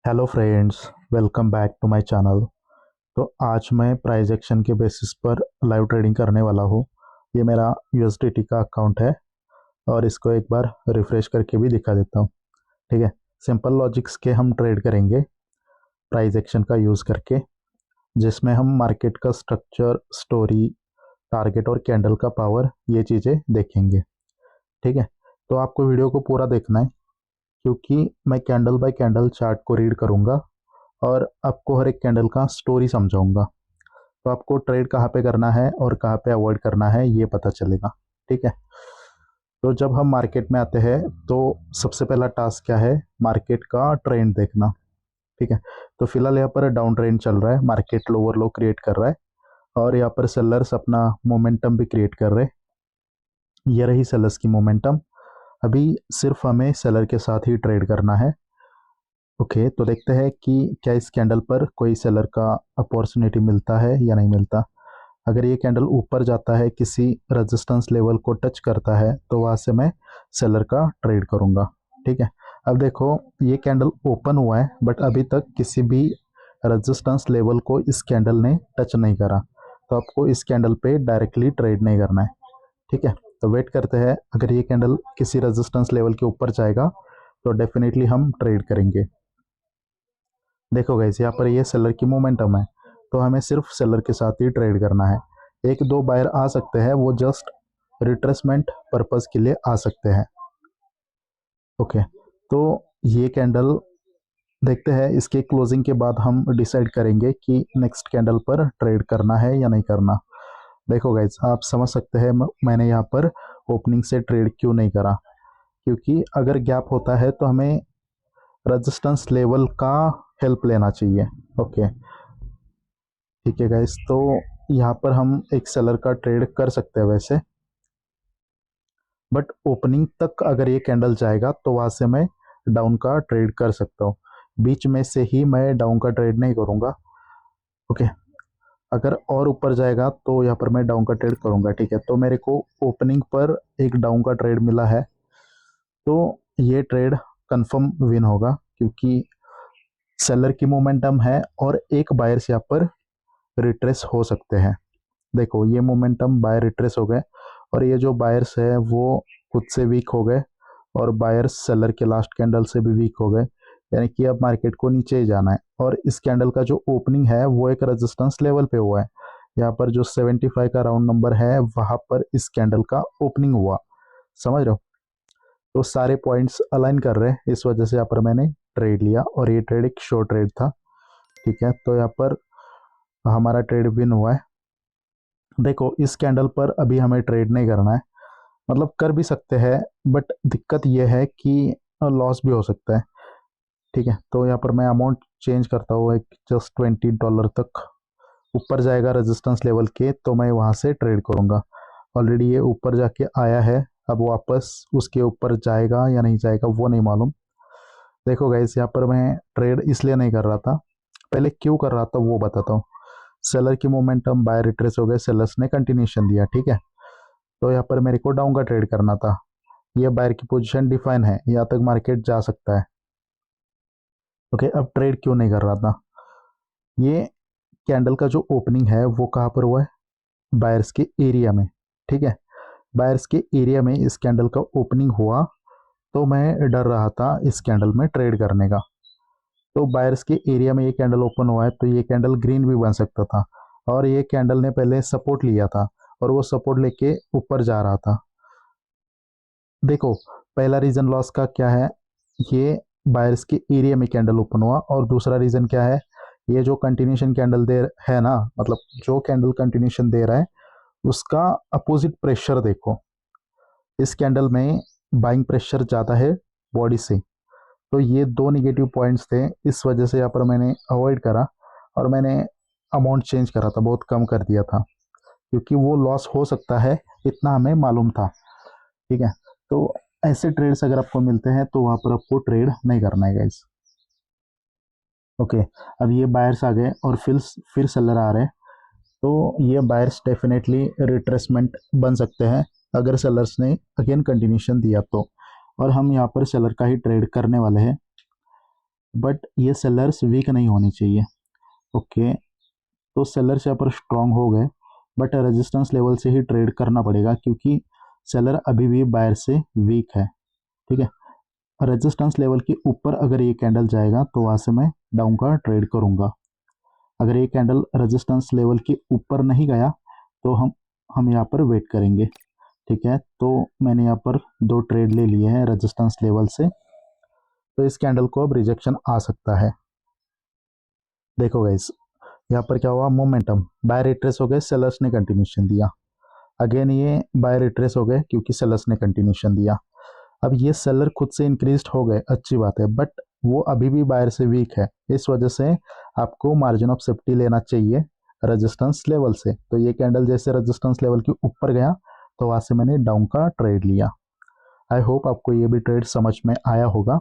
Hello friends, welcome back to my channel. तो आज मैं प्राइस एक्शन के बेसिस पर लाइव ट्रेडिंग करने वाला हूँ। ये मेरा यूएसडीटी का अकाउंट है और इसको एक बार रिफ्रेश करके भी दिखा देता हूँ। ठीक है, सिंपल लॉजिक्स के हम ट्रेड करेंगे प्राइस एक्शन का यूज़ करके, जिसमें हम मार्केट का स्ट्रक्चर, स्टोरी, टारगेट और कैंडल का पावर, ये चीज़ें देखेंगे। ठीक है, तो आपको वीडियो को पूरा देखना है क्योंकि मैं कैंडल बाय कैंडल चार्ट को रीड करूँगा और आपको हर एक कैंडल का स्टोरी समझाऊंगा। तो आपको ट्रेड कहाँ पे करना है और कहाँ पे अवॉइड करना है ये पता चलेगा। ठीक है, तो जब हम मार्केट में आते हैं तो सबसे पहला टास्क क्या है, मार्केट का ट्रेंड देखना। ठीक है, तो फिलहाल यहाँ पर डाउन ट्रेंड चल रहा है, मार्केट लोअर लो क्रिएट कर रहा है और यहाँ पर सेलर्स अपना मोमेंटम भी क्रिएट कर रहे हैं। ये रही सेलर्स की मोमेंटम। अभी सिर्फ हमें सेलर के साथ ही ट्रेड करना है। ओके, तो देखते हैं कि क्या इस कैंडल पर कोई सेलर का अपॉर्चुनिटी मिलता है या नहीं मिलता। अगर ये कैंडल ऊपर जाता है, किसी रेजिस्टेंस लेवल को टच करता है, तो वहाँ से मैं सेलर का ट्रेड करूँगा। ठीक है, अब देखो ये कैंडल ओपन हुआ है बट अभी तक किसी भी रेजिस्टेंस लेवल को इस कैंडल ने टच नहीं करा, तो आपको इस कैंडल पे डायरेक्टली ट्रेड नहीं करना है। ठीक है, तो वेट करते हैं, अगर ये कैंडल किसी रेजिस्टेंस लेवल के ऊपर जाएगा तो डेफिनेटली हम ट्रेड करेंगे। देखो गाइस, यहाँ पर ये सेलर की मोमेंटम है, तो हमें सिर्फ सेलर के साथ ही ट्रेड करना है। एक दो बायर आ सकते हैं, वो जस्ट रिट्रेसमेंट पर्पस के लिए आ सकते हैं। ओके, तो ये कैंडल देखते हैं, इसके क्लोजिंग के बाद हम डिसाइड करेंगे कि नेक्स्ट कैंडल पर ट्रेड करना है या नहीं करना। देखो गाइस, आप समझ सकते हैं मैंने यहाँ पर ओपनिंग से ट्रेड क्यों नहीं करा, क्योंकि अगर गैप होता है तो हमें रेजिस्टेंस लेवल का हेल्प लेना चाहिए। ओके, ठीक है गाइस, तो यहाँ पर हम एक सेलर का ट्रेड कर सकते हैं वैसे, बट ओपनिंग तक अगर ये कैंडल जाएगा तो वहाँ से मैं डाउन का ट्रेड कर सकता हूँ। बीच में से ही मैं डाउन का ट्रेड नहीं करूँगा। ओके, अगर और ऊपर जाएगा तो यहाँ पर मैं डाउन का ट्रेड करूँगा। ठीक है, तो मेरे को ओपनिंग पर एक डाउन का ट्रेड मिला है, तो ये ट्रेड कंफर्म विन होगा क्योंकि सेलर की मोमेंटम है और एक बायर्स यहाँ पर रिट्रेस हो सकते हैं। देखो ये मोमेंटम बायर रिट्रेस हो गए और ये जो बायर्स है वो खुद से वीक हो गए और बायर्स सेलर के लास्ट कैंडल से भी वीक हो गए, यानी कि अब मार्केट को नीचे ही जाना है। और इस कैंडल का जो ओपनिंग है वो एक रेजिस्टेंस लेवल पे हुआ है। यहाँ पर जो 75 का राउंड नंबर है वहाँ पर इस कैंडल का ओपनिंग हुआ। समझ रहे हो, तो सारे पॉइंट्स अलाइन कर रहे हैं, इस वजह से यहाँ पर मैंने ट्रेड लिया और ये ट्रेड एक शॉर्ट ट्रेड था। ठीक है, तो यहाँ पर हमारा ट्रेड विन हुआ है। देखो इस कैंडल पर अभी हमें ट्रेड नहीं करना है, मतलब कर भी सकते हैं बट दिक्कत यह है कि लॉस भी हो सकता है। ठीक है, तो यहाँ पर मैं अमाउंट चेंज करता हूँ, एक जस्ट $20 तक ऊपर जाएगा रेजिस्टेंस लेवल के तो मैं वहाँ से ट्रेड करूँगा। ऑलरेडी ये ऊपर जाके आया है, अब वापस उसके ऊपर जाएगा या नहीं जाएगा वो नहीं मालूम। देखो गाइस, यहाँ पर मैं ट्रेड इसलिए नहीं कर रहा था, पहले क्यों कर रहा था वो बताता हूँ। सेलर की मोमेंटम बाय रिट्रेस हो गए, सेलर्स ने कंटिन्यूशन दिया। ठीक है, तो यहाँ पर मेरे को डाउन का ट्रेड करना था। ये बायर की पोजीशन डिफाइन है, यहाँ तक मार्केट जा सकता है। ओके, अब ट्रेड क्यों नहीं कर रहा था, ये कैंडल का जो ओपनिंग है वो कहाँ पर हुआ है, बायर्स के एरिया में। ठीक है, बायर्स के एरिया में इस कैंडल का ओपनिंग हुआ, तो मैं डर रहा था इस कैंडल में ट्रेड करने का। तो बायर्स के एरिया में ये कैंडल ओपन हुआ है तो ये कैंडल ग्रीन भी बन सकता था और ये कैंडल ने पहले सपोर्ट लिया था और वो सपोर्ट लेके ऊपर जा रहा था। देखो पहला रीजन लॉस का क्या है, ये बायर्स के एरिया में कैंडल ओपन हुआ, और दूसरा रीजन क्या है, ये जो कंटिन्यूशन कैंडल दे है ना, मतलब जो कैंडल कंटिन्यूशन दे रहा है उसका अपोजिट प्रेशर देखो, इस कैंडल में बाइंग प्रेशर ज़्यादा है बॉडी से। तो ये दो निगेटिव पॉइंट्स थे, इस वजह से यहाँ पर मैंने अवॉइड करा और मैंने अमाउंट चेंज करा था, बहुत कम कर दिया था क्योंकि वो लॉस हो सकता है, इतना हमें मालूम था। ठीक है, तो ऐसे ट्रेड्स अगर आपको मिलते हैं तो वहाँ पर आपको ट्रेड नहीं करना है गाइस। ओके, अब ये बायर्स आ गए और फिर सेलर आ रहे हैं, तो ये बायर्स डेफिनेटली रिट्रेसमेंट बन सकते हैं अगर सेलर्स ने अगेन कंटिन्यूशन दिया तो। और हम यहाँ पर सेलर का ही ट्रेड करने वाले हैं। बट ये सेलर्स वीक नहीं होनी चाहिए। ओके, तो सेलर्स यहाँ पर स्ट्रांग हो गए, बट रेजिस्टेंस लेवल से ही ट्रेड करना पड़ेगा क्योंकि सेलर अभी भी बायर से वीक है। ठीक है, रेजिस्टेंस लेवल के ऊपर अगर ये कैंडल जाएगा तो वहाँ से मैं डाउन का ट्रेड करूँगा। अगर ये कैंडल रेजिस्टेंस लेवल के ऊपर नहीं गया तो हम यहाँ पर वेट करेंगे। ठीक है, तो मैंने यहाँ पर 2 ट्रेड ले लिए हैं रेजिस्टेंस लेवल से, तो इस कैंडल को अब रिजेक्शन आ सकता है। देखो गाइस, यहाँ पर क्या हुआ, मोमेंटम बाय रिट्रेस हो गए, सेलर्स ने कंटिन्यूशन दिया। अगेन ये बाय रिट्रेस हो गए क्योंकि सेलर्स ने कंटिन्यूशन दिया। अब ये सेलर खुद से इंक्रीज हो गए, अच्छी बात है, बट वो अभी भी बायर से वीक है। इस वजह से आपको मार्जिन ऑफ सेफ्टी लेना चाहिए रेजिस्टेंस लेवल से। तो ये कैंडल जैसे रेजिस्टेंस लेवल के ऊपर गया तो वहाँ से मैंने डाउन का ट्रेड लिया। आई होप आपको ये भी ट्रेड समझ में आया होगा।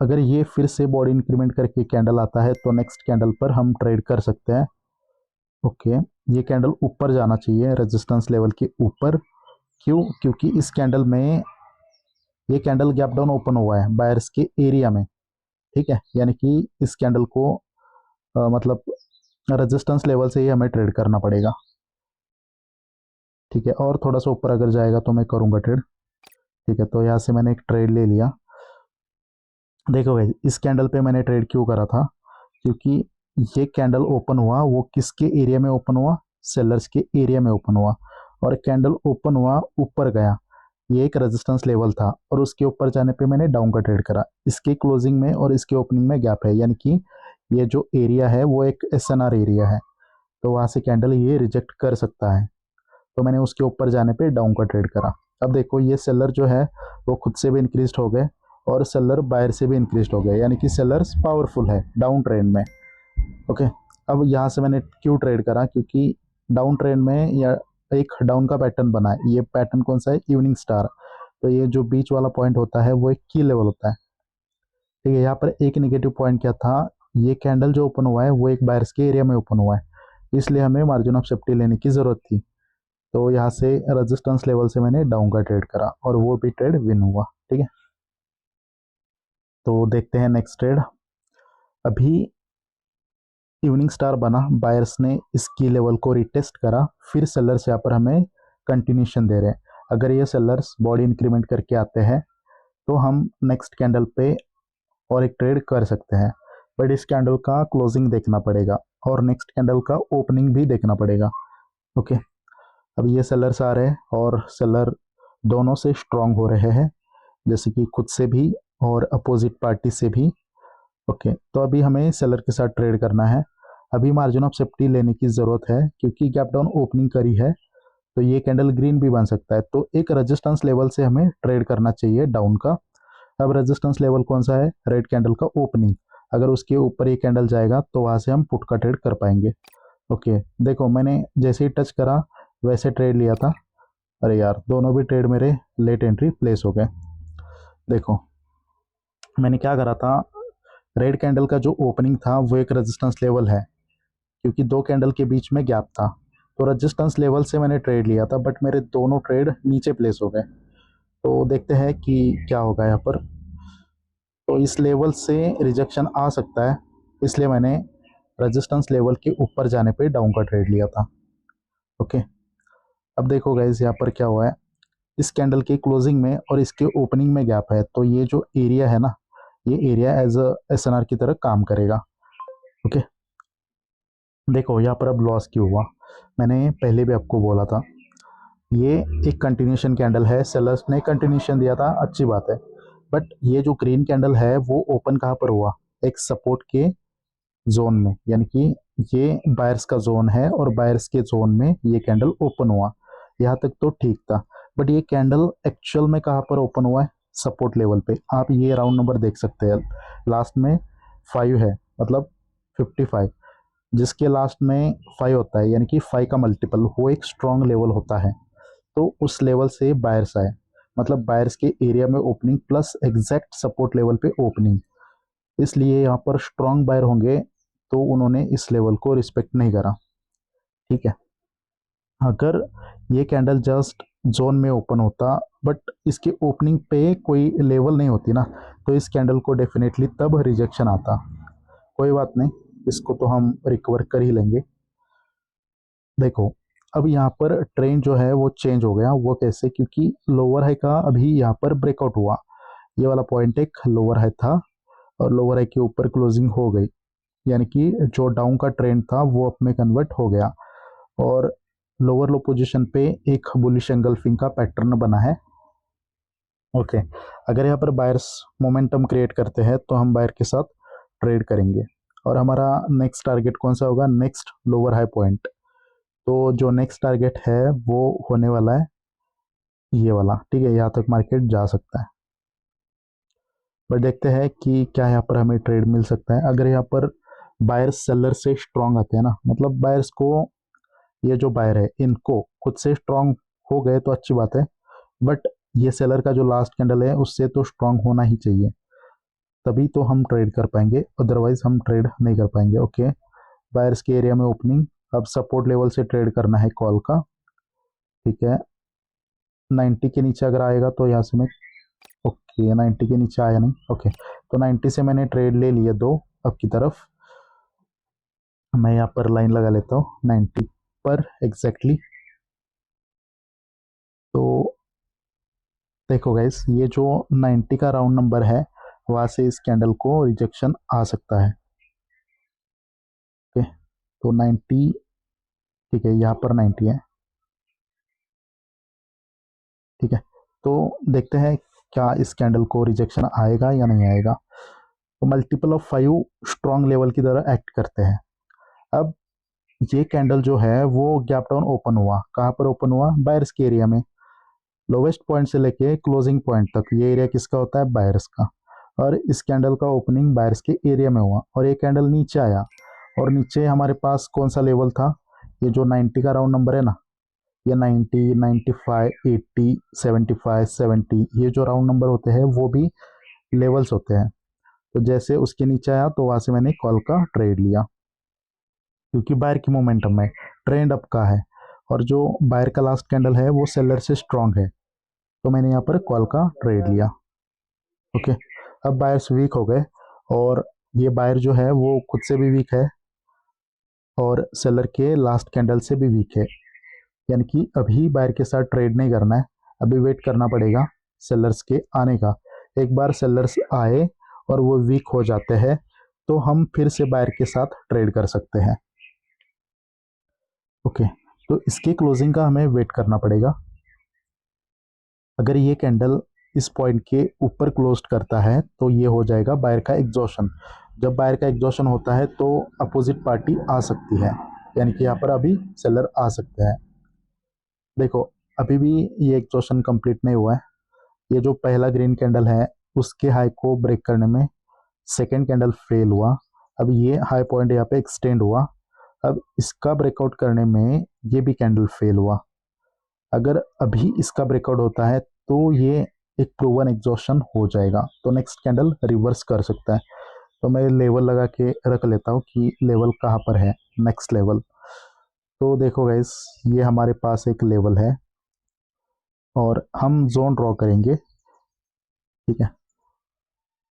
अगर ये फिर से बॉडी इंक्रीमेंट करके कैंडल आता है तो नेक्स्ट कैंडल पर हम ट्रेड कर सकते हैं। ओके, ये कैंडल ऊपर जाना चाहिए रेजिस्टेंस लेवल के ऊपर। क्यों? क्योंकि इस कैंडल में ये कैंडल गैप डाउन ओपन हुआ है बायर्स के एरिया में। ठीक है, यानी कि इस कैंडल को मतलब रेजिस्टेंस लेवल से ही हमें ट्रेड करना पड़ेगा। ठीक है, और थोड़ा सा ऊपर अगर जाएगा तो मैं करूँगा ट्रेड। ठीक है, तो यहाँ से मैंने एक ट्रेड ले लिया। देखो भाई, इस कैंडल पे मैंने ट्रेड क्यों करा था, क्योंकि ये कैंडल ओपन हुआ वो किसके एरिया में ओपन हुआ, सेलर्स के एरिया में ओपन हुआ, और कैंडल ओपन हुआ ऊपर गया। ये एक रेजिस्टेंस लेवल था और उसके ऊपर जाने पे मैंने डाउन का ट्रेड करा। इसके क्लोजिंग में और इसके ओपनिंग में गैप है, यानी कि ये जो एरिया है वो एक एसएनआर एरिया है, तो वहाँ से कैंडल ये रिजेक्ट कर सकता है। तो मैंने उसके ऊपर जाने पे डाउन का ट्रेड करा। अब देखो, ये सेलर जो है वो खुद से भी इंक्रीज हो गए और सेलर बायर से भी इंक्रीज हो गए, यानी कि सेलर्स पावरफुल है डाउन ट्रेंड में। ओके, अब यहाँ से मैंने क्यों ट्रेड करा, क्योंकि डाउन ट्रेंड में या एक डाउन का पैटर्न बना है। ये पैटर्न कौन सा है, इवनिंग स्टार। तो ये जो बीच वाला पॉइंट होता है वो एक की लेवल होता है। ठीक है, यहाँ पर एक नेगेटिव पॉइंट क्या था, ये कैंडल जो ओपन हुआ है वो एक बायर्स के एरिया में ओपन हुआ है, इसलिए हमें मार्जिन ऑफ सेफ्टी लेने की ज़रूरत थी। तो यहाँ से रेजिस्टेंस लेवल से मैंने डाउन का ट्रेड करा और वो भी ट्रेड विन हुआ। ठीक है, तो देखते हैं नेक्स्ट ट्रेड। अभी इवनिंग स्टार बना, बायर्स ने इसकी लेवल को रिटेस्ट करा, फिर सेलर्स यहाँ पर हमें कंटिन्यूशन दे रहे हैं। अगर ये सेलर्स बॉडी इंक्रीमेंट करके आते हैं तो हम नेक्स्ट कैंडल पे और एक ट्रेड कर सकते हैं, बट इस कैंडल का क्लोजिंग देखना पड़ेगा और नेक्स्ट कैंडल का ओपनिंग भी देखना पड़ेगा। ओके, अब ये सेलर्स आ रहे हैं और सेलर दोनों से स्ट्रांग हो रहे हैं, जैसे कि खुद से भी और अपोजिट पार्टी से भी। ओके, तो अभी हमें सेलर के साथ ट्रेड करना है। अभी मार्जिन ऑफ सेफ्टी लेने की ज़रूरत है क्योंकि गैप डाउन ओपनिंग करी है, तो ये कैंडल ग्रीन भी बन सकता है। तो एक रेजिस्टेंस लेवल से हमें ट्रेड करना चाहिए डाउन का। अब रेजिस्टेंस लेवल कौन सा है, रेड कैंडल का ओपनिंग। अगर उसके ऊपर ये कैंडल जाएगा तो वहाँ से हम पुट का ट्रेड कर पाएंगे। ओके, देखो मैंने जैसे ही टच करा वैसे ट्रेड लिया था। अरे यार, दोनों भी ट्रेड मेरे लेट एंट्री प्लेस हो गए। देखो मैंने क्या करा था, रेड कैंडल का जो ओपनिंग था वो एक रेजिस्टेंस लेवल है, क्योंकि 2 कैंडल के बीच में गैप था, तो रेजिस्टेंस लेवल से मैंने ट्रेड लिया था, बट मेरे दोनों ट्रेड नीचे प्लेस हो गए। तो देखते हैं कि क्या होगा यहाँ पर। तो इस लेवल से रिजेक्शन आ सकता है, इसलिए मैंने रेजिस्टेंस लेवल के ऊपर जाने पे डाउन का ट्रेड लिया था। ओके, अब देखो गाइस यहाँ पर क्या हुआ है, इस कैंडल के क्लोजिंग में और इसके ओपनिंग में गैप है, तो ये जो एरिया है ना, ये एरिया एज अ एसएनआर की तरह काम करेगा। ओके, देखो यहाँ पर अब लॉस क्यों हुआ, मैंने पहले भी आपको बोला था, ये एक कंटिन्यूशन कैंडल है, सेलर्स ने कंटिन्यूशन दिया था, अच्छी बात है, बट ये जो ग्रीन कैंडल है वो ओपन कहाँ पर हुआ, एक सपोर्ट के जोन में, यानी कि ये बायर्स का जोन है और बायर्स के जोन में ये कैंडल ओपन हुआ। यहाँ तक तो ठीक था, बट ये कैंडल एक्चुअल में कहाँ पर ओपन हुआ है, सपोर्ट लेवल पे। आप ये राउंड नंबर देख सकते हैं, लास्ट में 5 है, मतलब 55, जिसके लास्ट में 5 होता है, यानी कि 5 का मल्टीपल, वो एक स्ट्रॉन्ग लेवल होता है। तो उस लेवल से बायर्स आए, मतलब बायर्स के एरिया में opening plus exact support level पे ओपनिंग, इसलिए यहाँ पर स्ट्रॉन्ग बायर होंगे, तो उन्होंने इस लेवल को रिस्पेक्ट नहीं करा। ठीक है, अगर ये कैंडल जस्ट जोन में ओपन होता, बट इसके ओपनिंग पे कोई लेवल नहीं होती ना, तो इस कैंडल को डेफिनेटली तब रिजेक्शन आता। कोई बात नहीं, इसको तो हम रिकवर कर ही लेंगे। देखो, अब यहाँ पर ट्रेंड जो है वो चेंज हो गया। वो कैसे? क्योंकि लोअर हाई का अभी यहाँ पर ब्रेकआउट हुआ। ये वाला पॉइंट एक लोअर हाई था और लोअर हाई के ऊपर क्लोजिंग हो गई, यानी कि जो डाउन का ट्रेंड था वो अप में कन्वर्ट हो गया और लोअर लो पोजीशन पे एक बुलिश एंगल्फिंग का पैटर्न बना है। ओके, अगर यहाँ पर बायर्स मोमेंटम क्रिएट करते हैं तो हम बायर के साथ ट्रेड करेंगे और हमारा नेक्स्ट टारगेट कौन सा होगा? Next lower high point. तो जो नेक्स्ट टारगेट है वो होने वाला है ये वाला। ठीक है, यहाँ तक मार्केट जा सकता है, बट देखते हैं कि क्या यहाँ पर हमें ट्रेड मिल सकता है। अगर यहाँ पर बायर्स सेलर से स्ट्रांग आते हैं ना, मतलब बायर्स को, ये जो बायर है इनको खुद से स्ट्रांग हो गए तो अच्छी बात है, बट ये सेलर का जो लास्ट कैंडल है उससे तो स्ट्रांग होना ही चाहिए, तभी तो हम ट्रेड कर पाएंगे, अदरवाइज हम ट्रेड नहीं कर पाएंगे। ओके, बायर्स के एरिया में ओपनिंग, अब सपोर्ट लेवल से ट्रेड करना है कॉल का। ठीक है, 90 के नीचे अगर आएगा तो यहाँ से मैं, ओके 90 के नीचे आया नहीं। ओके, तो 90 से मैंने ट्रेड ले लिए दो अब की तरफ। मैं यहाँ पर लाइन लगा लेता हूँ 90 पर एग्जैक्टली। तो देखो गाइस, ये जो 90 का राउंड नंबर है वहाँ से इस कैंडल को रिजेक्शन आ सकता है। ओके, तो 90, ठीक है, यहाँ पर 90 है। ठीक है, तो देखते हैं क्या इस कैंडल को रिजेक्शन आएगा या नहीं आएगा। तो मल्टीपल ऑफ 5 स्ट्रॉन्ग लेवल की तरह एक्ट करते हैं। अब ये कैंडल जो है वो गैप डाउन ओपन हुआ, कहाँ पर ओपन हुआ? बायर्स के एरिया में। लोवेस्ट पॉइंट से लेके क्लोजिंग पॉइंट तक ये एरिया किसका होता है? बायर्स का। और इस कैंडल का ओपनिंग बायर्स के एरिया में हुआ और ये कैंडल नीचे आया और नीचे हमारे पास कौन सा लेवल था? ये जो 90 का राउंड नंबर है ना, ये 90, 95, 80, 75, 70, ये जो राउंड नंबर होते हैं वो भी लेवल्स होते हैं। तो जैसे उसके नीचे आया तो वहां से मैंने कॉल का ट्रेड लिया, क्योंकि बायर की मोमेंटम है, ट्रेंड अप का है और जो बायर का लास्ट कैंडल है वो सेलर से स्ट्रांग है, तो मैंने यहाँ पर कॉल का ट्रेड लिया। ओके, अब बायर्स वीक हो गए और ये बायर जो है वो खुद से भी वीक है और सेलर के लास्ट कैंडल से भी वीक है, यानी कि अभी बायर के साथ ट्रेड नहीं करना है, अभी वेट करना पड़ेगा सेलर्स के आने का। एक बार सेलर्स आए और वो वीक हो जाते हैं तो हम फिर से बायर के साथ ट्रेड कर सकते हैं। ओके, तो इसके क्लोजिंग का हमें वेट करना पड़ेगा। अगर ये कैंडल इस पॉइंट के ऊपर क्लोज करता है तो ये हो जाएगा बायर का एग्जॉशन। जब बायर का एग्जॉशन होता है तो अपोजिट पार्टी आ सकती है, यानी कि यहाँ पर अभी सेलर आ सकते हैं। देखो, अभी भी ये एग्जॉशन कंप्लीट नहीं हुआ है। ये जो पहला ग्रीन कैंडल है उसके हाई को ब्रेक करने में सेकेंड कैंडल फेल हुआ। अब ये हाई पॉइंट यहाँ पे एक्सटेंड हुआ, अब इसका ब्रेकआउट करने में ये भी कैंडल फेल हुआ। अगर अभी इसका ब्रेकआउट होता है तो ये एक प्रूवन एग्जॉशन हो जाएगा, तो नेक्स्ट कैंडल रिवर्स कर सकता है। तो मैं लेवल लगा के रख लेता हूँ कि लेवल कहाँ पर है, नेक्स्ट लेवल। तो देखो गाइस, ये हमारे पास एक लेवल है और हम जोन ड्रॉ करेंगे। ठीक है,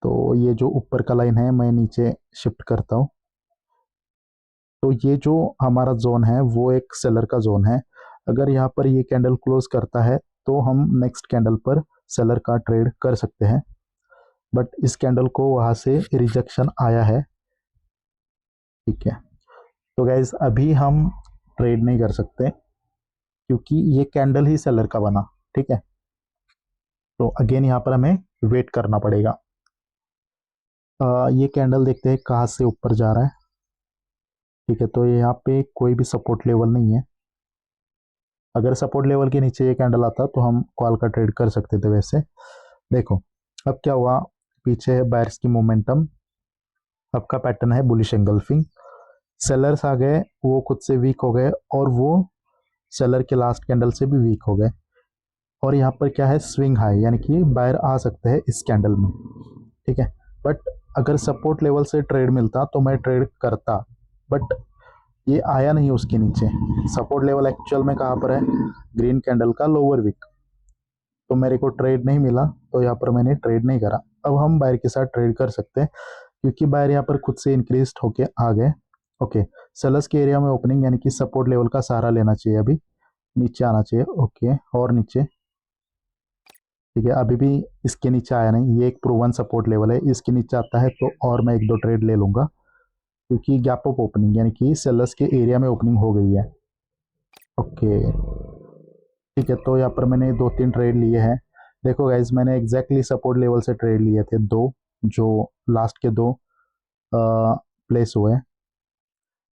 तो ये जो ऊपर का लाइन है मैं नीचे शिफ्ट करता हूँ। तो ये जो हमारा जोन है वो एक सेलर का जोन है। अगर यहाँ पर ये कैंडल क्लोज करता है तो हम नेक्स्ट कैंडल पर सेलर का ट्रेड कर सकते हैं, बट इस कैंडल को वहाँ से रिजेक्शन आया है। ठीक है, तो गाइज अभी हम ट्रेड नहीं कर सकते क्योंकि ये कैंडल ही सेलर का बना। ठीक है, तो अगेन यहाँ पर हमें वेट करना पड़ेगा। ये कैंडल देखते हैं कहाँ से ऊपर जा रहा है। ठीक है, तो यहाँ पे कोई भी सपोर्ट लेवल नहीं है। अगर सपोर्ट लेवल के नीचे ये कैंडल आता तो हम कॉल का ट्रेड कर सकते थे। वैसे देखो, अब क्या हुआ, पीछे है बायर्स की मोमेंटम, आपका पैटर्न है बुलिश एंगल्फिंग, सेलर्स आ गए, वो खुद से वीक हो गए और वो सेलर के लास्ट कैंडल से भी वीक हो गए और यहाँ पर क्या है, स्विंग हाई, यानी कि बायर आ सकते हैं इस कैंडल में। ठीक है, बट अगर सपोर्ट लेवल से ट्रेड मिलता तो मैं ट्रेड करता, बट ये आया नहीं उसके नीचे। सपोर्ट लेवल एक्चुअल में कहाँ पर है, ग्रीन कैंडल का लोअर विक। तो मेरे को ट्रेड नहीं मिला, तो यहाँ पर मैंने ट्रेड नहीं करा। अब हम बायर के साथ ट्रेड कर सकते हैं, क्योंकि बायर यहाँ पर खुद से इंक्रीज होके आ गए। ओके, सेलर्स के एरिया में ओपनिंग, यानी कि सपोर्ट लेवल का सहारा लेना चाहिए, अभी नीचे आना चाहिए। ओके, और नीचे, ठीक है, अभी भी इसके नीचे आया नहीं, ये एक प्रूवन सपोर्ट लेवल है, इसके नीचे आता है तो और मैं एक दो ट्रेड ले लूंगा, क्योंकि गैप अप ओपनिंग यानी कि सेलर्स के एरिया में ओपनिंग हो गई है। ओके, ठीक है, तो यहाँ पर मैंने दो तीन ट्रेड लिए हैं। देखो गाइज, मैंने एग्जैक्टली सपोर्ट लेवल से ट्रेड लिए थे दो, जो लास्ट के दो प्लेस हुए।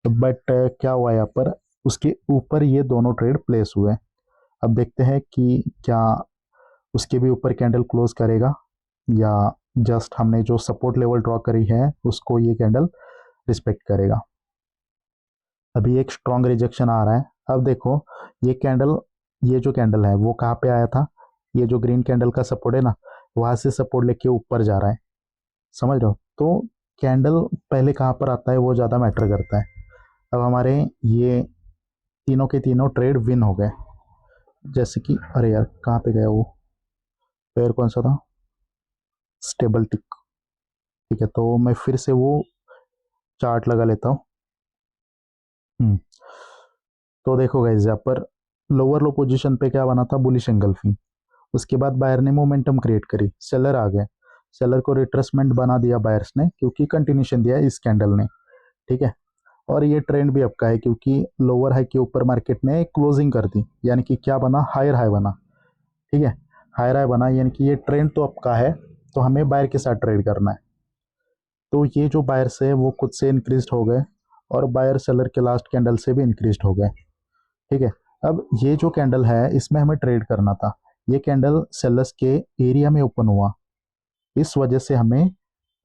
बट क्या हुआ यहाँ पर, उसके ऊपर ये दोनों ट्रेड प्लेस हुए। अब देखते हैं कि क्या उसके भी ऊपर कैंडल क्लोज करेगा, या जस्ट हमने जो सपोर्ट लेवल ड्रॉ करी है उसको ये कैंडल रिस्पेक्ट करेगा। अभी एक स्ट्रॉन्ग रिजेक्शन आ रहा है। अब देखो, ये कैंडल, ये जो कैंडल है वो कहाँ पे आया था, ये जो ग्रीन कैंडल का सपोर्ट है ना, वहां से सपोर्ट लेके ऊपर जा रहा है, समझ रहे हो। तो कैंडल पहले कहाँ पर आता है वो ज़्यादा मैटर करता है। अब हमारे ये तीनों के तीनों ट्रेड विन हो गए। जैसे कि, अरे यार कहाँ पे गया वो पेयर, कौन सा था, स्टेबल टिक। ठीक है, तो मैं फिर से वो चार्ट लगा लेता हूँ। तो देखो गाइस, यहाँ पर लोअर लो पोजीशन पे क्या बना था, बुलिश एंगल्फिंग। उसके बाद बायर ने मोमेंटम क्रिएट करी, सेलर आ गए, सेलर को रिट्रेसमेंट बना दिया बायर्स ने, क्योंकि कंटिन्यूशन दिया इस कैंडल ने। ठीक है, और ये ट्रेंड भी आपका है, क्योंकि लोअर हाई के ऊपर मार्केट ने क्लोजिंग कर दी, यानी कि क्या बना, हायर हाई बना। ठीक है, हायर हाई बना, यानी कि ये ट्रेंड तो आपका है, तो हमें बायर के साथ ट्रेड करना है। तो ये जो बायर्स है वो खुद से इंक्रीज हो गए, और बायर सेलर के लास्ट कैंडल से भी इंक्रीज हो गए। ठीक है, अब ये जो कैंडल है इसमें हमें ट्रेड करना था। ये कैंडल सेलर्स के एरिया में ओपन हुआ, इस वजह से हमें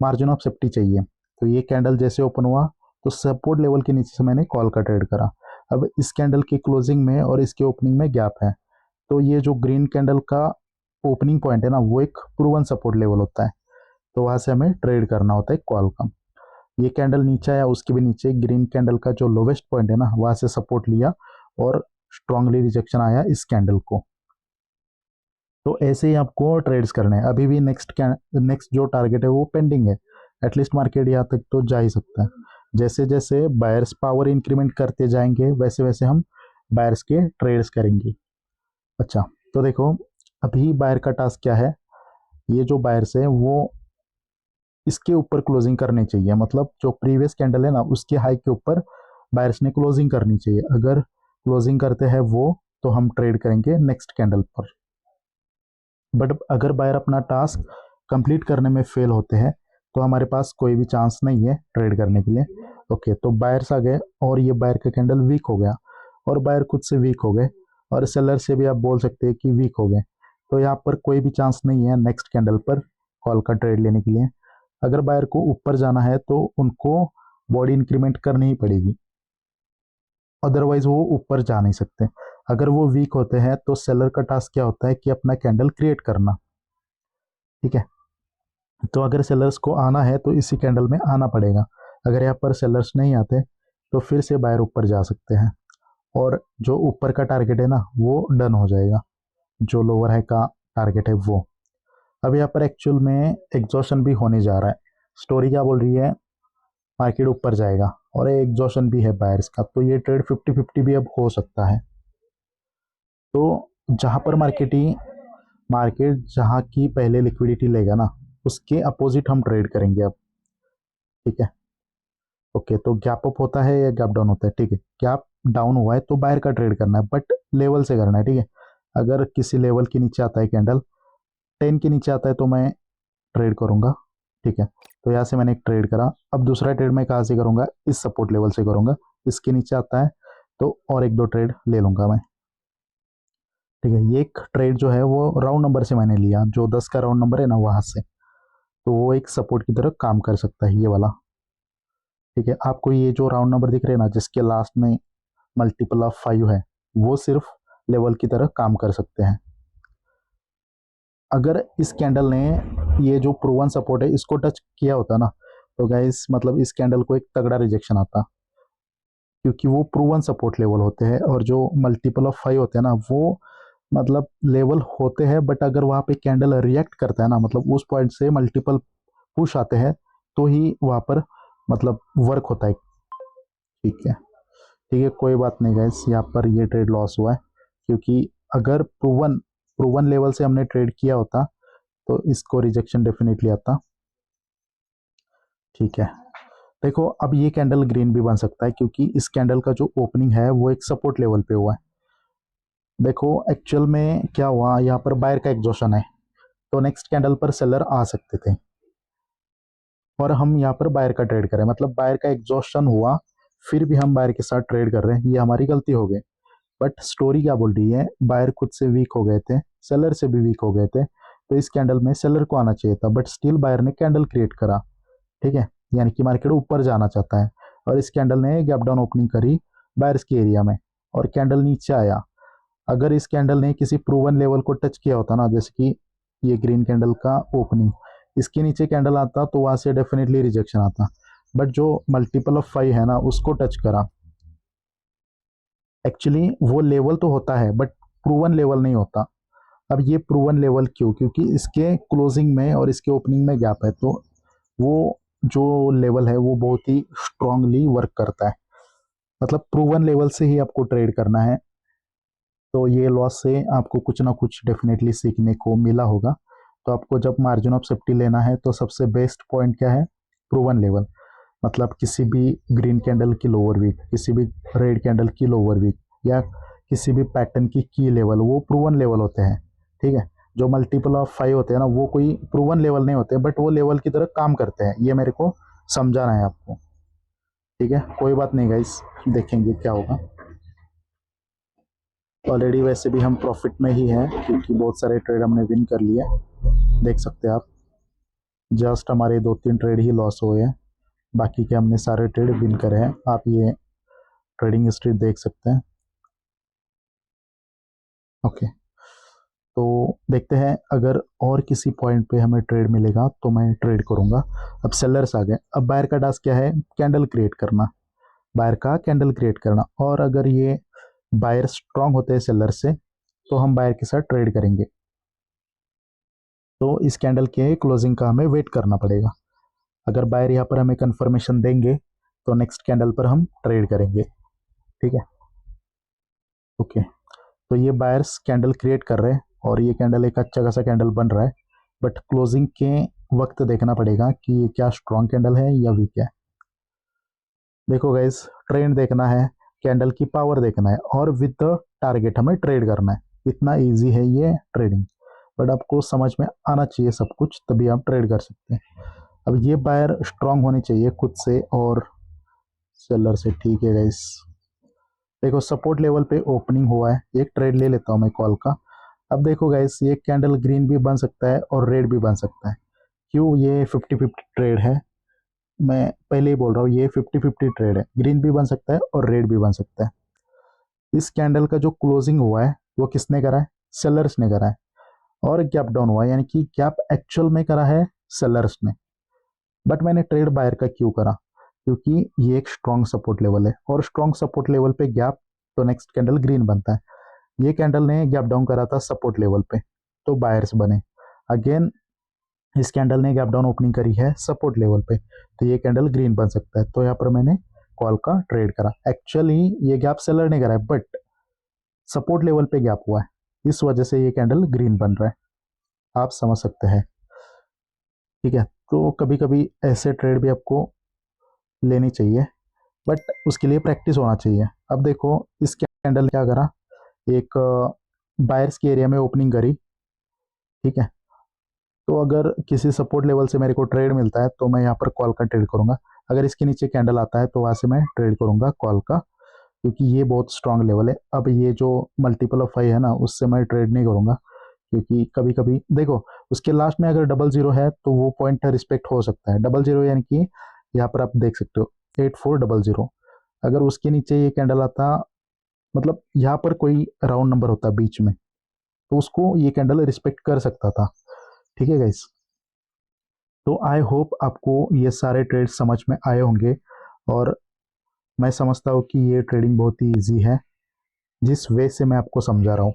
मार्जिन ऑफ सेफ्टी चाहिए। तो ये कैंडल जैसे ओपन हुआ तो सपोर्ट लेवल के नीचे से मैंने कॉल का ट्रेड करा। अब इस कैंडल की क्लोजिंग में और इसके ओपनिंग में गैप है, तो ये जो ग्रीन कैंडल का ओपनिंग पॉइंट है ना, वो एक प्रूवन सपोर्ट लेवल होता है, तो वहां से हमें ट्रेड करना होता है कॉल का। ये कैंडल नीचे आया, उसके भी नीचे ग्रीन कैंडल का जो लोवेस्ट पॉइंट है ना, वहां से सपोर्ट लिया और स्ट्रांगली रिजेक्शन आया इस कैंडल को। तो ऐसे ही आपको ट्रेड्स करने हैं। अभी भी नेक्स्ट जो टारगेट है वो पेंडिंग है, एटलीस्ट मार्केट यहाँ तक तो जा ही सकता है। जैसे जैसे बायर्स पावर इंक्रीमेंट करते जाएंगे वैसे वैसे हम बायर्स के ट्रेड्स करेंगे। अच्छा, तो देखो, अभी बायर का टास्क क्या है, ये जो बायर्स है वो इसके ऊपर क्लोजिंग करनी चाहिए, मतलब जो प्रीवियस कैंडल है ना उसके हाई के ऊपर बायर्स ने क्लोजिंग करनी चाहिए। अगर क्लोजिंग करते हैं वो, तो हम ट्रेड करेंगे नेक्स्ट कैंडल पर। बट अगर बायर अपना टास्क कंप्लीट करने में फेल होते हैं, तो हमारे पास कोई भी चांस नहीं है ट्रेड करने के लिए। ओके, तो बायर्स आ गए और ये बायर का कैंडल वीक हो गया, और बायर खुद से वीक हो गए, और सेलर से भी आप बोल सकते हैं कि वीक हो गए। तो यहाँ पर कोई भी चांस नहीं है नेक्स्ट कैंडल पर कॉल का ट्रेड लेने के लिए। अगर बायर को ऊपर जाना है तो उनको बॉडी इंक्रीमेंट करनी ही पड़ेगी, अदरवाइज वो ऊपर जा नहीं सकते। अगर वो वीक होते हैं तो सेलर का टास्क क्या होता है कि अपना कैंडल क्रिएट करना। ठीक है, तो अगर सेलर्स को आना है तो इसी कैंडल में आना पड़ेगा। अगर यहाँ पर सेलर्स नहीं आते तो फिर से बायर ऊपर जा सकते हैं, और जो ऊपर का टारगेट है ना वो डन हो जाएगा, जो लोअर है का टारगेट है वो। अब यहाँ पर एक्चुअल में एग्जॉशन भी होने जा रहा है। स्टोरी क्या बोल रही है, मार्केट ऊपर जाएगा और एग्जॉशन भी है बायर्स का, तो ये ट्रेड 50-50 भी अब हो सकता है। तो जहाँ पर मार्केट जहाँ की पहले लिक्विडिटी लेगा ना, उसके अपोजिट हम ट्रेड करेंगे अब। ठीक है, ओके, तो गैप अप होता है या गैप डाउन होता है, ठीक है, गैप डाउन हुआ है तो बायर का ट्रेड करना है, बट लेवल से करना है। ठीक है, अगर किसी लेवल के नीचे आता है कैंडल 10 के नीचे आता है तो मैं ट्रेड करूंगा। ठीक है, तो यहाँ से मैंने एक ट्रेड करा। अब दूसरा ट्रेड मैं कहाँ से करूंगा, इस सपोर्ट लेवल से करूंगा। इसके नीचे आता है तो और एक दो ट्रेड ले लूंगा मैं। ठीक है, ये एक ट्रेड जो है वो राउंड नंबर से मैंने लिया, जो 10 का राउंड नंबर है ना वहां से, तो वो एक सपोर्ट की तरह काम कर सकता है ये वाला। ठीक है, आपको ये जो राउंड नंबर दिख रहे हैं ना जिसके लास्ट में मल्टीपल ऑफ 5 है, वो सिर्फ लेवल की तरह काम कर सकते हैं। अगर इस कैंडल ने ये जो प्रूवन सपोर्ट है इसको टच किया होता ना, तो गाइस मतलब इस कैंडल को एक तगड़ा रिजेक्शन आता, क्योंकि वो प्रूवन सपोर्ट लेवल होते हैं, और जो मल्टीपल ऑफ 5 होते हैं ना वो मतलब लेवल होते हैं, बट अगर वहाँ पे कैंडल रिएक्ट करता है ना, मतलब उस पॉइंट से मल्टीपल पुश आते हैं, तो ही वहाँ पर मतलब वर्क होता है। ठीक है, ठीक है, कोई बात नहीं गाइस, यहाँ पर ये ट्रेड लॉस हुआ है, क्योंकि अगर प्रूवन प्रूवन लेवल से हमने ट्रेड किया होता तो इसको रिजेक्शन डेफिनेटली आता। ठीक है, देखो अब ये कैंडल ग्रीन भी बन सकता है, क्योंकि इस कैंडल का जो ओपनिंग है वो एक सपोर्ट लेवल पे हुआ है। देखो एक्चुअल में क्या हुआ, यहाँ पर बायर का एग्जॉशन है, तो नेक्स्ट कैंडल पर सेलर आ सकते थे, और हम यहाँ पर बायर का ट्रेड करें, मतलब बायर का एग्जॉशन हुआ, फिर भी हम बायर के साथ ट्रेड कर रहे हैं, ये हमारी गलती हो गई। बट स्टोरी क्या बोल रही है, बायर खुद से वीक हो गए थे, सेलर से भी वीक हो गए थे, तो इस कैंडल में सेलर को आना चाहिए था, बट स्टिल बायर ने कैंडल क्रिएट करा। ठीक है, यानी कि मार्केट ऊपर जाना चाहता है, और इस कैंडल ने गैप डाउन ओपनिंग करी बायर्स के एरिया में, और कैंडल नीचे आया। अगर इस कैंडल ने किसी प्रूवन लेवल को टच किया होता ना, जैसे कि ये ग्रीन कैंडल का ओपनिंग, इसके नीचे कैंडल आता तो वहां से डेफिनेटली रिजेक्शन आता, बट जो मल्टीपल ऑफ 5 है ना उसको टच करा। एक्चुअली वो लेवल तो होता है, बट प्रूवन लेवल नहीं होता। अब ये प्रूवन लेवल क्यों, क्योंकि इसके क्लोजिंग में और इसके ओपनिंग में गैप है, तो वो जो लेवल है वो बहुत ही स्ट्रांगली वर्क करता है, मतलब प्रूवन लेवल से ही आपको ट्रेड करना है। तो ये लॉस से आपको कुछ ना कुछ डेफिनेटली सीखने को मिला होगा। तो आपको जब मार्जिन ऑफ सेफ्टी लेना है तो सबसे बेस्ट पॉइंट क्या है, प्रूवन लेवल, मतलब किसी भी ग्रीन कैंडल की लोअर वीक, किसी भी रेड कैंडल की लोअर वीक, या किसी भी पैटर्न की लेवल, वो प्रूवन लेवल होते हैं। ठीक है, जो मल्टीपल ऑफ 5 होते हैं ना वो कोई प्रूवन लेवल नहीं होते, बट वो लेवल की तरह काम करते हैं, ये मेरे को समझाना है आपको। ठीक है, कोई बात नहीं गाइस, देखेंगे क्या होगा। ऑलरेडी वैसे भी हम प्रॉफिट में ही हैं, क्योंकि बहुत सारे ट्रेड हमने विन कर लिए, देख सकते हैं आप। जस्ट हमारे 2-3 ट्रेड ही लॉस हुए हैं, बाकी के हमने सारे ट्रेड विन करे हैं, आप ये ट्रेडिंग हिस्ट्री देख सकते हैं। ओके, तो देखते हैं, अगर और किसी पॉइंट पे हमें ट्रेड मिलेगा तो मैं ट्रेड करूंगा। अब सेलर्स आ गए, अब बायर का टास्क क्या है, कैंडल क्रिएट करना, बायर का कैंडल क्रिएट करना, और अगर ये बायर स्ट्रांग होते हैं सेलर से तो हम बायर के साथ ट्रेड करेंगे। तो इस कैंडल के क्लोजिंग का हमें वेट करना पड़ेगा। अगर बायर यहाँ पर हमें कंफर्मेशन देंगे तो नेक्स्ट कैंडल पर हम ट्रेड करेंगे। ठीक है, ओके, तो ये बायर्स कैंडल क्रिएट कर रहे हैं, और ये कैंडल एक अच्छा खासा कैंडल बन रहा है, बट क्लोजिंग के वक्त देखना पड़ेगा कि ये क्या स्ट्रॉन्ग कैंडल है या वीक है। देखो गाइस, ट्रेंड देखना है, कैंडल की पावर देखना है, और विद द टारगेट हमें ट्रेड करना है। इतना इजी है ये ट्रेडिंग, बट आपको समझ में आना चाहिए सब कुछ, तभी आप ट्रेड कर सकते हैं। अब ये बायर स्ट्रांग होनी चाहिए खुद से और सेलर से। ठीक है गाइस, देखो सपोर्ट लेवल पे ओपनिंग हुआ है, एक ट्रेड ले लेता हूँ मैं कॉल का। अब देखो गाइस, ये कैंडल ग्रीन भी बन सकता है और रेड भी बन सकता है। क्यों, ये 50-50 ट्रेड है, मैं पहले ही बोल रहा हूँ, ये 50-50 ट्रेड है, ग्रीन भी बन सकता है और रेड भी बन सकता है। इस कैंडल का जो क्लोजिंग हुआ है वो किसने करा है, सेलर्स ने करा है, और गैप डाउन हुआ है, यानी कि गैप एक्चुअल में करा है सेलर्स ने। बट मैंने ट्रेड बायर का क्यों करा, क्योंकि ये एक स्ट्रॉन्ग सपोर्ट लेवल है, और स्ट्रॉन्ग सपोर्ट लेवल पे गैप, तो नेक्स्ट कैंडल ग्रीन बनता है। ये कैंडल ने गैप डाउन करा था सपोर्ट लेवल पे, तो बायर्स बने। अगेन इस कैंडल ने गैप डाउन ओपनिंग करी है सपोर्ट लेवल पे, तो ये कैंडल ग्रीन बन सकता है, तो यहाँ पर मैंने कॉल का ट्रेड करा। एक्चुअली ये गैप सेलर ने करा है, बट सपोर्ट लेवल पे गैप हुआ है, इस वजह से ये कैंडल ग्रीन बन रहा है, आप समझ सकते हैं। ठीक है, तो कभी कभी ऐसे ट्रेड भी आपको लेनी चाहिए, बट उसके लिए प्रैक्टिस होना चाहिए। अब देखो इस कैंडल ने क्या करा, एक बायर्स के एरिया में ओपनिंग करी। ठीक है, तो अगर किसी सपोर्ट लेवल से मेरे को ट्रेड मिलता है तो मैं यहाँ पर कॉल का ट्रेड करूंगा। अगर इसके नीचे कैंडल आता है तो वहाँ से मैं ट्रेड करूंगा कॉल का, क्योंकि ये बहुत स्ट्रांग लेवल है। अब ये जो मल्टीपल ऑफ 5 है ना, उससे मैं ट्रेड नहीं करूंगा, क्योंकि कभी कभी देखो उसके लास्ट में अगर 00 है तो वो पॉइंट रिस्पेक्ट हो सकता है। 00 यानी कि यहाँ पर आप देख सकते हो 8400, अगर उसके नीचे ये कैंडल आता, मतलब यहाँ पर कोई राउंड नंबर होता बीच में, तो उसको ये कैंडल रिस्पेक्ट कर सकता था। ठीक है गाइस, तो आई होप आपको ये सारे ट्रेड समझ में आए होंगे, और मैं समझता हूँ कि ये ट्रेडिंग बहुत ही ईजी है, जिस वे से मैं आपको समझा रहा हूँ।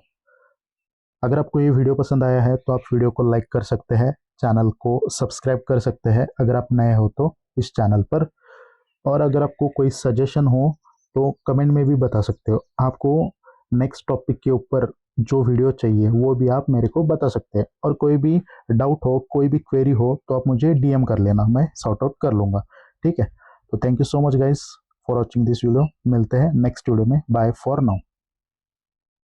अगर आपको ये वीडियो पसंद आया है तो आप वीडियो को लाइक कर सकते हैं, चैनल को सब्सक्राइब कर सकते हैं अगर आप नए हो तो इस चैनल पर। और अगर आपको कोई सजेशन हो तो कमेंट में भी बता सकते हो। आपको नेक्स्ट टॉपिक के ऊपर जो वीडियो चाहिए वो भी आप मेरे को बता सकते हैं। और कोई भी डाउट हो, कोई भी क्वेरी हो तो आप मुझे डीएम कर लेना, मैं सॉर्ट आउट कर लूँगा। ठीक है, तो thank you so much guys for watching this video. मिलते हैं नेक्स्ट वीडियो में। Bye for now.